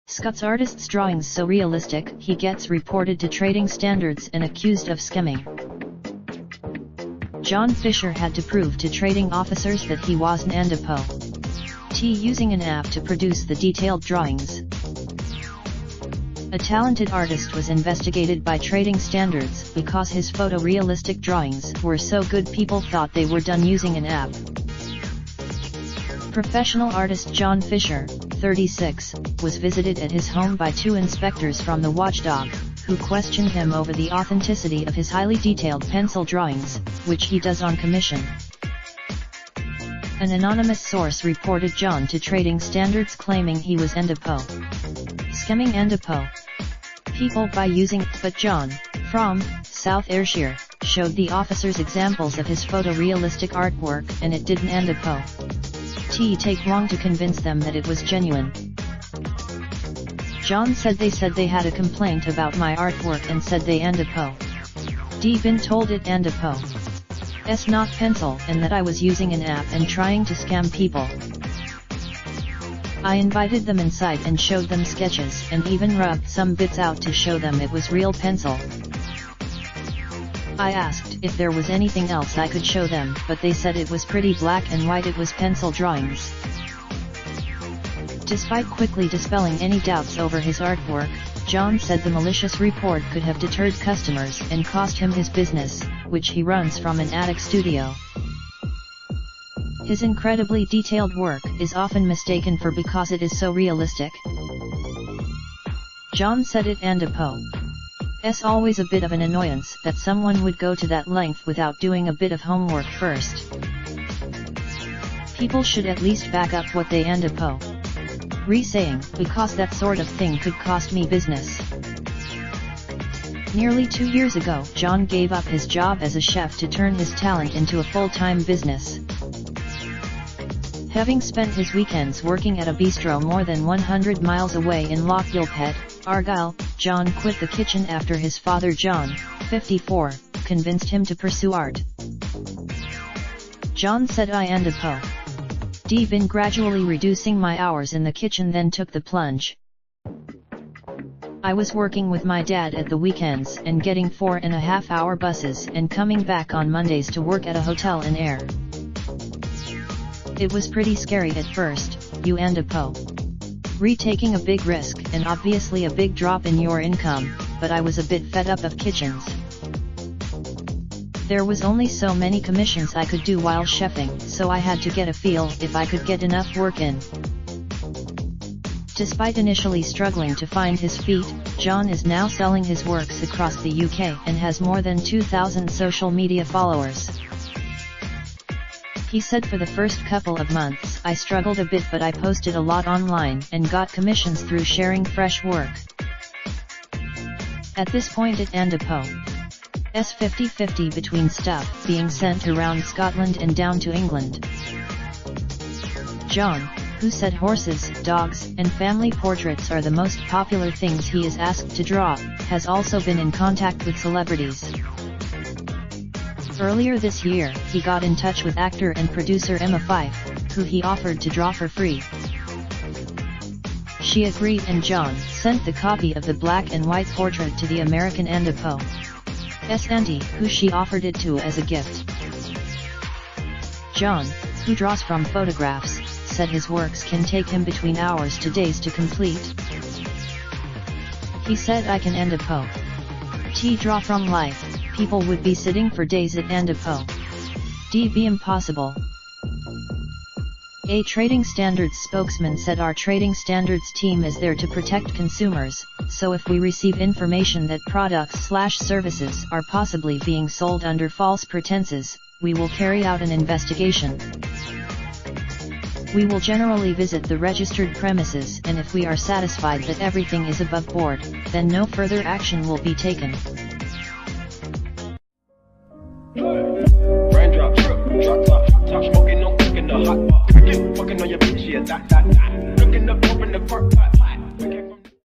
Scots artist's drawings so realistic, he gets reported to trading standards and accused of skimming. John Fisher had to prove to trading officers that he was an Endepo T using an app to produce the detailed drawings. A talented artist was investigated by trading standards because his photorealistic drawings were so good people thought they were done using an app. Professional artist John Fisher, 36, was visited at his home by two inspectors from the watchdog, who questioned him over the authenticity of his highly detailed pencil drawings, which he does on commission. An anonymous source reported John to trading standards claiming he was Endepo skimming Endepo people by using, but John, from South Ayrshire, showed the officers examples of his photorealistic artwork and it didn't Endepo T take long to convince them that it was genuine. John said they had a complaint about my artwork and said they Endepo D been told it Endepo S not pencil and that I was using an app and trying to scam people. I invited them inside and showed them sketches and even rubbed some bits out to show them it was real pencil. I asked if there was anything else I could show them, but they said it was pretty black and white, it was pencil drawings. Despite quickly dispelling any doubts over his artwork, John said the malicious report could have deterred customers and cost him his business, which he runs from an attic studio. His incredibly detailed work is often mistaken for because it is so realistic. John said it Endepo S always a bit of an annoyance that someone would go to that length without doing a bit of homework first. People should at least back up what they Endepo re-saying, because that sort of thing could cost me business. Nearly 2 years ago, John gave up his job as a chef to turn his talent into a full-time business. Having spent his weekends working at a bistro more than 100 miles away in Lochgilphead, Argyll, John quit the kitchen after his father John, 54, convinced him to pursue art. John said I Endepo D been gradually reducing my hours in the kitchen, then took the plunge. I was working with my dad at the weekends and getting 4.5-hour buses and coming back on Mondays to work at a hotel in Ayr. It was pretty scary at first, you Endepo taking a big risk and obviously a big drop in your income, but I was a bit fed up of kitchens. There was only so many commissions I could do while chefing, so I had to get a feel if I could get enough work in. Despite initially struggling to find his feet, John is now selling his works across the UK and has more than 2,000 social media followers. He said for the first couple of months I struggled a bit, but I posted a lot online and got commissions through sharing fresh work. At this point it Endepo S 50-50 between stuff being sent around Scotland and down to England. John, who said horses, dogs, and family portraits are the most popular things he is asked to draw, has also been in contact with celebrities. Earlier this year, he got in touch with actor and producer Emma Fyfe, who he offered to draw for free. She agreed and John sent the copy of the black and white portrait to the American Endepo S auntie, who she offered it to as a gift. John, who draws from photographs, said his works can take him between hours to days to complete. He said I can Endepo T draw from life, people would be sitting for days at Endepo D be impossible. A trading standards spokesman said our trading standards team is there to protect consumers, so if we receive information that products/services are possibly being sold under false pretenses, we will carry out an investigation. We will generally visit the registered premises, and if we are satisfied that everything is above board, then no further action will be taken. Raindrop, drop top smoking, no cooking the hot pot. Fucking on your bitch, yeah, that. Looking up, open the park,